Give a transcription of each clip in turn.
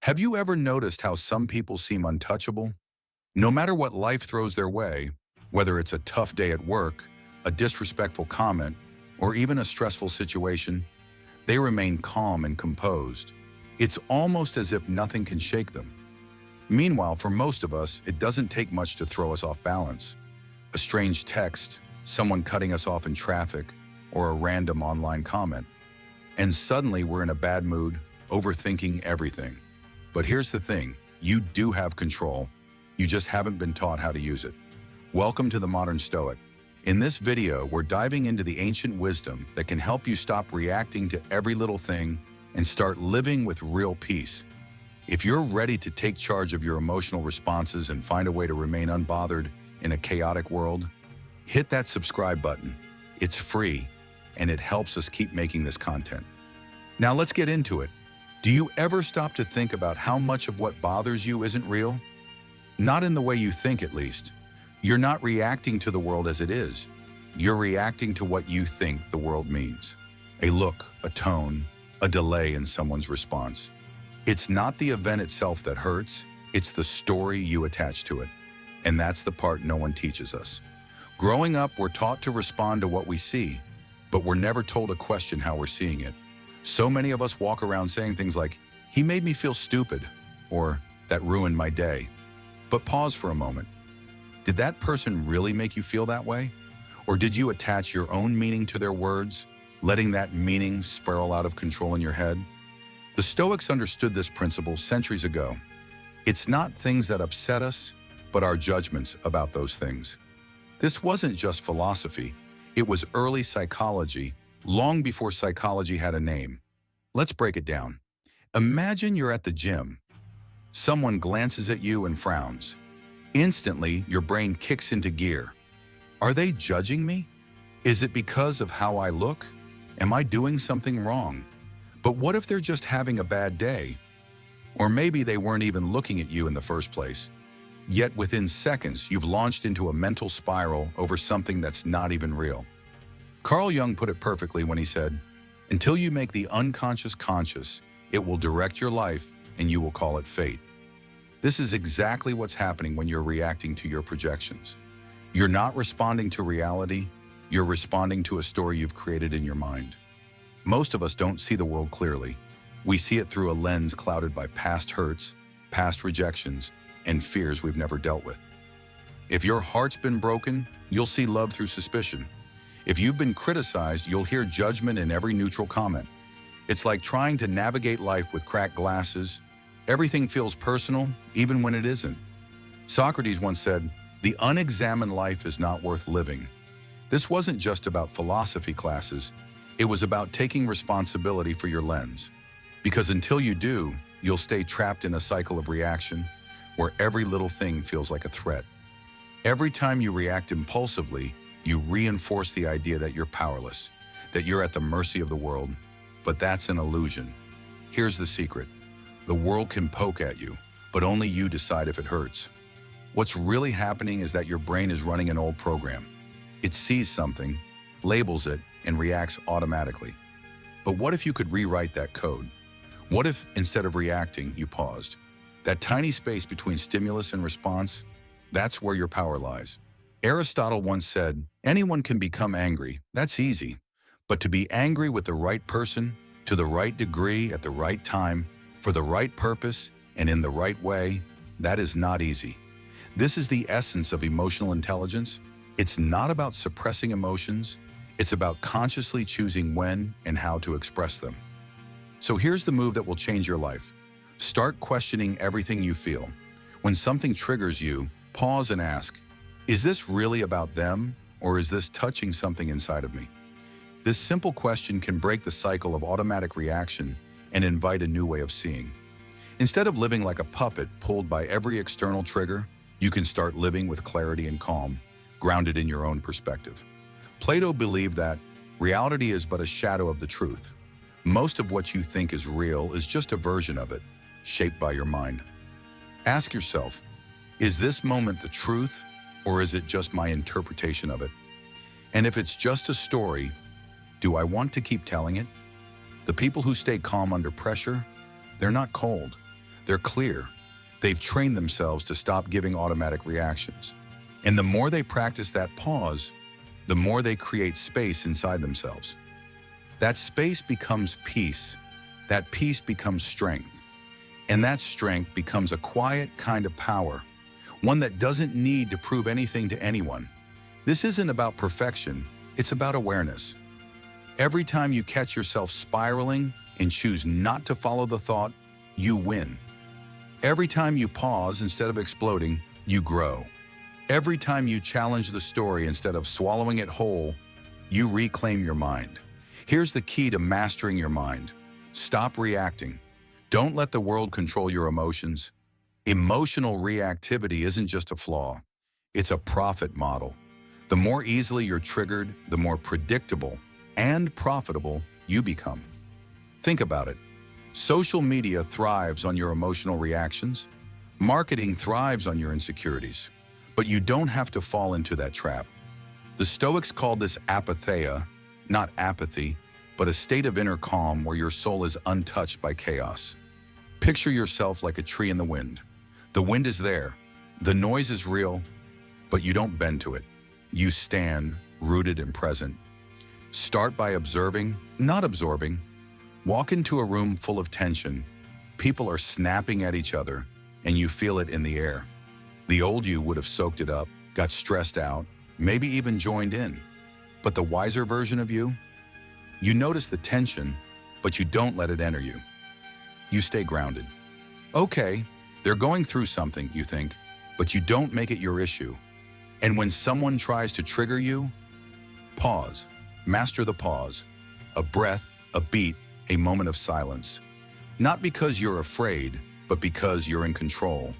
Have you ever noticed how some people seem untouchable? No matter what life throws their way, whether it's a tough day at work, a disrespectful comment, or even a stressful situation, they remain calm and composed. It's almost as if nothing can shake them. Meanwhile, for most of us, it doesn't take much to throw us off balance. A strange text, someone cutting us off in traffic, or a random online comment. And suddenly we're in a bad mood, overthinking everything. But here's the thing, you do have control. You just haven't been taught how to use it. Welcome to the Modern Stoic. In this video, we're diving into the ancient wisdom that can help you stop reacting to every little thing and start living with real peace. If you're ready to take charge of your emotional responses and find a way to remain unbothered in a chaotic world, hit that subscribe button. It's free, and it helps us keep making this content. Now let's get into it. Do you ever stop to think about how much of what bothers you isn't real? Not in the way you think, at least. You're not reacting to the world as it is. You're reacting to what you think the world means. A look, a tone, a delay in someone's response. It's not the event itself that hurts, it's the story you attach to it. And that's the part no one teaches us. Growing up, we're taught to respond to what we see, but we're never told to question how we're seeing it. So many of us walk around saying things like, "He made me feel stupid," or "That ruined my day." But pause for a moment. Did that person really make you feel that way? Or did you attach your own meaning to their words, letting that meaning spiral out of control in your head? The Stoics understood this principle centuries ago. It's not things that upset us, but our judgments about those things. This wasn't just philosophy. It was early psychology, long before psychology had a name. Let's break it down. Imagine you're at the gym. Someone glances at you and frowns. Instantly, your brain kicks into gear. Are they judging me? Is it because of how I look? Am I doing something wrong? But what if they're just having a bad day? Or maybe they weren't even looking at you in the first place. Yet within seconds, you've launched into a mental spiral over something that's not even real. Carl Jung put it perfectly when he said, "Until you make the unconscious conscious, it will direct your life and you will call it fate." This is exactly what's happening when you're reacting to your projections. You're not responding to reality, you're responding to a story you've created in your mind. Most of us don't see the world clearly. We see it through a lens clouded by past hurts, past rejections, and fears we've never dealt with. If your heart's been broken, you'll see love through suspicion. If you've been criticized, you'll hear judgment in every neutral comment. It's like trying to navigate life with cracked glasses. Everything feels personal, even when it isn't. Socrates once said, "The unexamined life is not worth living." This wasn't just about philosophy classes. It was about taking responsibility for your lens. Because until you do, you'll stay trapped in a cycle of reaction where every little thing feels like a threat. Every time you react impulsively, you reinforce the idea that you're powerless, that you're at the mercy of the world. But that's an illusion. Here's the secret. The world can poke at you, but only you decide if it hurts. What's really happening is that your brain is running an old program. It sees something, labels it, and reacts automatically. But what if you could rewrite that code? What if, instead of reacting, you paused? That tiny space between stimulus and response, that's where your power lies. Aristotle once said, "Anyone can become angry, that's easy. But to be angry with the right person, to the right degree, at the right time, for the right purpose, and in the right way, that is not easy." This is the essence of emotional intelligence. It's not about suppressing emotions. It's about consciously choosing when and how to express them. So here's the move that will change your life. Start questioning everything you feel. When something triggers you, pause and ask, is this really about them, or is this touching something inside of me? This simple question can break the cycle of automatic reaction and invite a new way of seeing. Instead of living like a puppet pulled by every external trigger, you can start living with clarity and calm, grounded in your own perspective. Plato believed that reality is but a shadow of the truth. Most of what you think is real is just a version of it, shaped by your mind. Ask yourself, is this moment the truth, or is it just my interpretation of it? And if it's just a story, do I want to keep telling it? The people who stay calm under pressure, they're not cold. They're clear. They've trained themselves to stop giving automatic reactions. And the more they practice that pause, the more they create space inside themselves. That space becomes peace. That peace becomes strength. And that strength becomes a quiet kind of power, one that doesn't need to prove anything to anyone. This isn't about perfection, it's about awareness. Every time you catch yourself spiraling and choose not to follow the thought, you win. Every time you pause instead of exploding, you grow. Every time you challenge the story instead of swallowing it whole, you reclaim your mind. Here's the key to mastering your mind. Stop reacting. Don't let the world control your emotions. Emotional reactivity isn't just a flaw, it's a profit model. The more easily you're triggered, the more predictable and profitable you become. Think about it. Social media thrives on your emotional reactions. Marketing thrives on your insecurities. But you don't have to fall into that trap. The Stoics called this apatheia, not apathy, but a state of inner calm where your soul is untouched by chaos. Picture yourself like a tree in the wind. The wind is there, the noise is real, but you don't bend to it. You stand, rooted and present. Start by observing, not absorbing. Walk into a room full of tension. People are snapping at each other, and you feel it in the air. The old you would have soaked it up, got stressed out, maybe even joined in. But the wiser version of you? You notice the tension, but you don't let it enter you. You stay grounded. Okay, they're going through something, you think, but you don't make it your issue. And when someone tries to trigger you, pause. Master the pause. A breath, a beat, a moment of silence. Not because you're afraid, but because you're in control.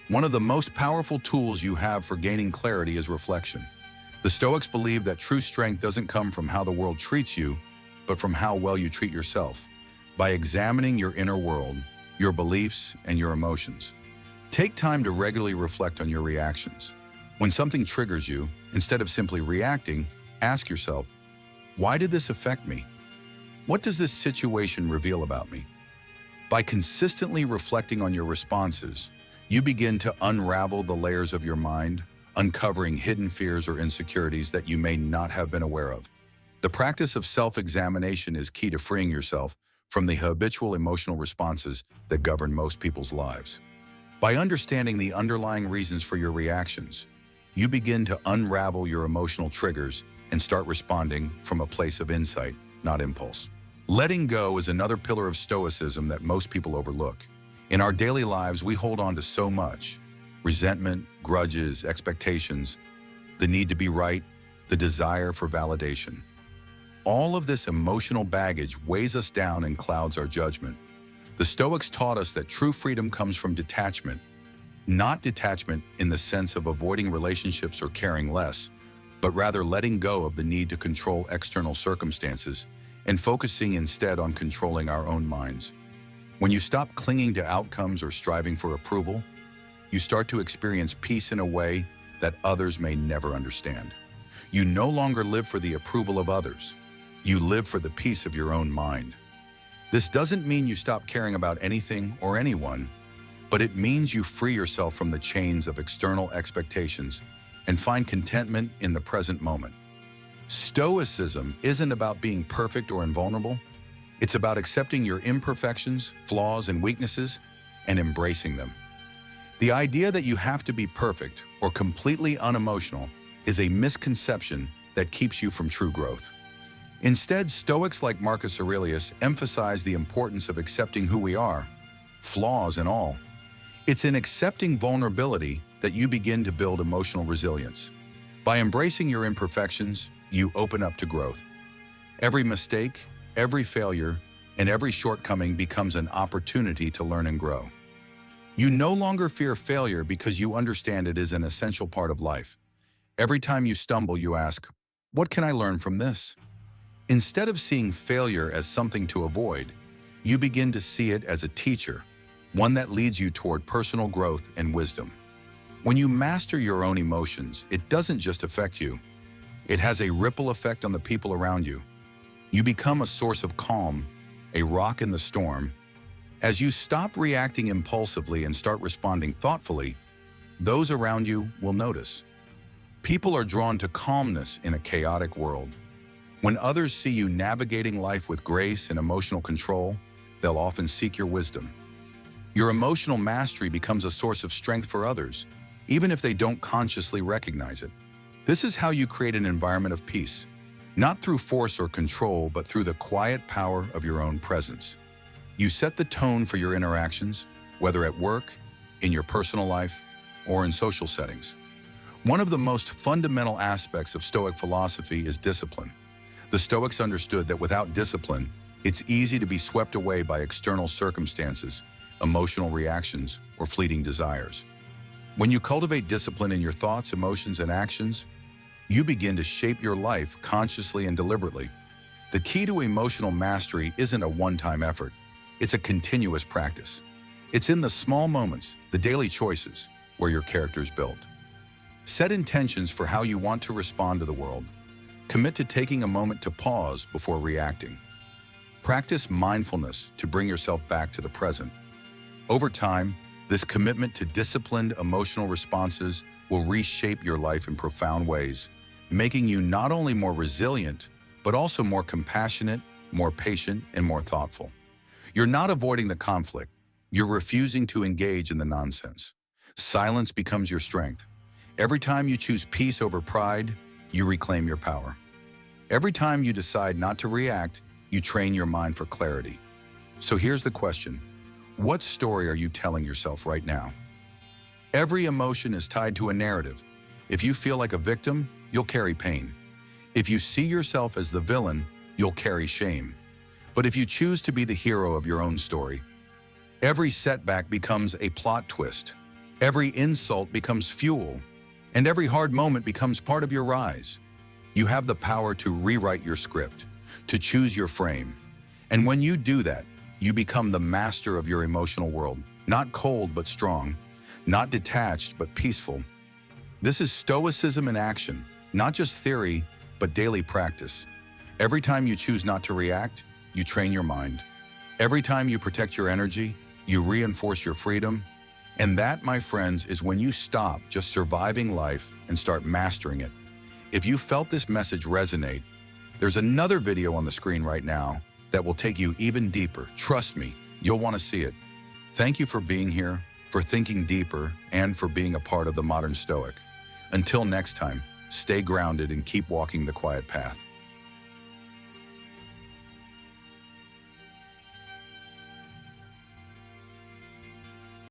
One of the most powerful tools you have for gaining clarity is reflection. The Stoics believe that true strength doesn't come from how the world treats you, but from how well you treat yourself. By examining your inner world, your beliefs, and your emotions. Take time to regularly reflect on your reactions. When something triggers you, instead of simply reacting, ask yourself, why did this affect me? What does this situation reveal about me? By consistently reflecting on your responses, you begin to unravel the layers of your mind, uncovering hidden fears or insecurities that you may not have been aware of. The practice of self-examination is key to freeing yourself from the habitual emotional responses that govern most people's lives. By understanding the underlying reasons for your reactions, you begin to unravel your emotional triggers and start responding from a place of insight, not impulse. Letting go is another pillar of Stoicism that most people overlook. In our daily lives, we hold on to so much: resentment, grudges, expectations, the need to be right, the desire for validation. All of this emotional baggage weighs us down and clouds our judgment. The Stoics taught us that true freedom comes from detachment, not detachment in the sense of avoiding relationships or caring less, but rather letting go of the need to control external circumstances and focusing instead on controlling our own minds. When you stop clinging to outcomes or striving for approval, you start to experience peace in a way that others may never understand. You no longer live for the approval of others. You live for the peace of your own mind. This doesn't mean you stop caring about anything or anyone, but it means you free yourself from the chains of external expectations and find contentment in the present moment. Stoicism isn't about being perfect or invulnerable. It's about accepting your imperfections, flaws, and weaknesses and embracing them. The idea that you have to be perfect or completely unemotional is a misconception that keeps you from true growth. Instead, Stoics like Marcus Aurelius emphasize the importance of accepting who we are, flaws and all. It's in accepting vulnerability that you begin to build emotional resilience. By embracing your imperfections, you open up to growth. Every mistake, every failure, and every shortcoming becomes an opportunity to learn and grow. You no longer fear failure because you understand it is an essential part of life. Every time you stumble, you ask, what can I learn from this? Instead of seeing failure as something to avoid, you begin to see it as a teacher, one that leads you toward personal growth and wisdom. When you master your own emotions, it doesn't just affect you. It has a ripple effect on the people around you. You become a source of calm, a rock in the storm, As you stop reacting impulsively and start responding thoughtfully, those around you will notice. People are drawn to calmness in a chaotic world. When others see you navigating life with grace and emotional control, they'll often seek your wisdom. Your emotional mastery becomes a source of strength for others, even if they don't consciously recognize it. This is how you create an environment of peace, not through force or control, but through the quiet power of your own presence. You set the tone for your interactions, whether at work, in your personal life, or in social settings. One of the most fundamental aspects of Stoic philosophy is discipline. The Stoics understood that without discipline, it's easy to be swept away by external circumstances, emotional reactions, or fleeting desires. When you cultivate discipline in your thoughts, emotions, and actions, you begin to shape your life consciously and deliberately. The key to emotional mastery isn't a one-time effort. It's a continuous practice. It's in the small moments, the daily choices, where your character is built. Set intentions for how you want to respond to the world. Commit to taking a moment to pause before reacting. Practice mindfulness to bring yourself back to the present. Over time, this commitment to disciplined emotional responses will reshape your life in profound ways, making you not only more resilient, but also more compassionate, more patient, and more thoughtful. You're not avoiding the conflict. You're refusing to engage in the nonsense. Silence becomes your strength. Every time you choose peace over pride, you reclaim your power. Every time you decide not to react, you train your mind for clarity. So here's the question. What story are you telling yourself right now? Every emotion is tied to a narrative. If you feel like a victim, you'll carry pain. If you see yourself as the villain, you'll carry shame. But if you choose to be the hero of your own story, every setback becomes a plot twist. Every insult becomes fuel. And every hard moment becomes part of your rise. You have the power to rewrite your script, to choose your frame. And when you do that, you become the master of your emotional world, not cold but strong, not detached but peaceful. This is Stoicism in action, not just theory, but daily practice. Every time you choose not to react, you train your mind. Every time you protect your energy, you reinforce your freedom. And that, my friends, is when you stop just surviving life and start mastering it. If you felt this message resonate, there's another video on the screen right now that will take you even deeper. Trust me, you'll want to see it. Thank you for being here, for thinking deeper, and for being a part of the modern Stoic. Until next time, stay grounded and keep walking the quiet path.